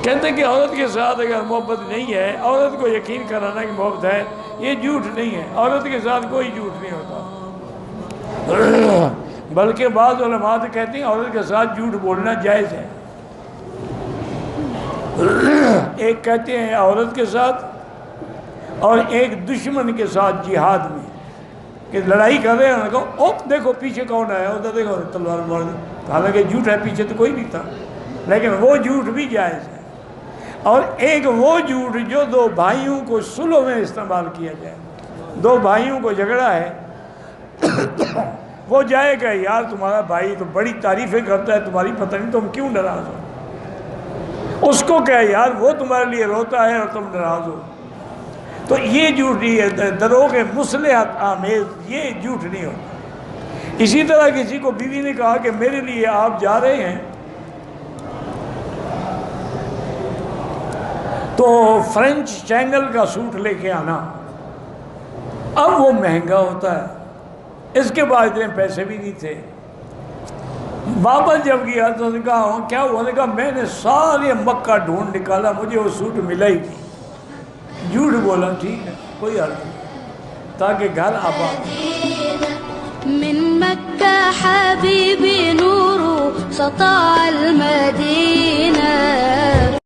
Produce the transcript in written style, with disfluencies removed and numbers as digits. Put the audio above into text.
کہتے ہیں کہ عورت کے ساتھ اگر محبت نہیں ہے، عورت کو یقین کرانا کہ محبت ہے، یہ جھوٹ نہیں ہے۔ عورت کے ساتھ کوئی جھوٹ نہیں ہوتا، بلکہ بعض علماء تو کہتے ہیں عورت کے ساتھ جھوٹ بولنا جائز ہے۔ ایک کہتے ہیں عورت کے ساتھ، اور ایک دشمن کے ساتھ جہاد میں کہ لڑائی کر رہے ہیں، انہوں نے کہا اوپ دیکھو پیچھے کون آیا، ادھر دیکھو تلوار مار دی، حالانکہ جھوٹ ہے، پیچھے تو کوئی نہیں تھا، لیکن وہ جھوٹ بھی جائز ہے۔ اور ایک وہ جھوٹ جو دو بھائیوں کو صلح میں استعمال کیا جائے، دو بھائیوں کو جھگڑا ہے، وہ جائے گا یار تمہارا بھائی تو بڑی تعریفیں کرتا ہے تمہاری، پتہ نہیں تم کیوں ناراض ہو، اس کو کہے یار وہ تمہارے لیے روتا ہے اور تم ناراض ہو، تو یہ جھوٹ نہیں ہے، دروغ مصلحت آمیز، یہ جھوٹ نہیں ہوتا۔ اسی طرح کسی کو بیوی نے کہا کہ میرے لیے آپ جا رہے ہیں تو فرینچ چینگل کا سوٹ لے کے آنا، اب وہ مہنگا ہوتا ہے، اس کے بعد اتنے پیسے بھی نہیں تھے۔ واپس جب گیا تو نے کہا کیا ہوا، نے کہا میں نے سارے مکہ ڈھونڈ نکالا، مجھے وہ سوٹ ملا ہی نہیں۔ جھوٹ بولا، ٹھیک ہے کوئی حل نہیں، تاکہ گھر آباد۔ من مكة حبيبي نور سطع المدينة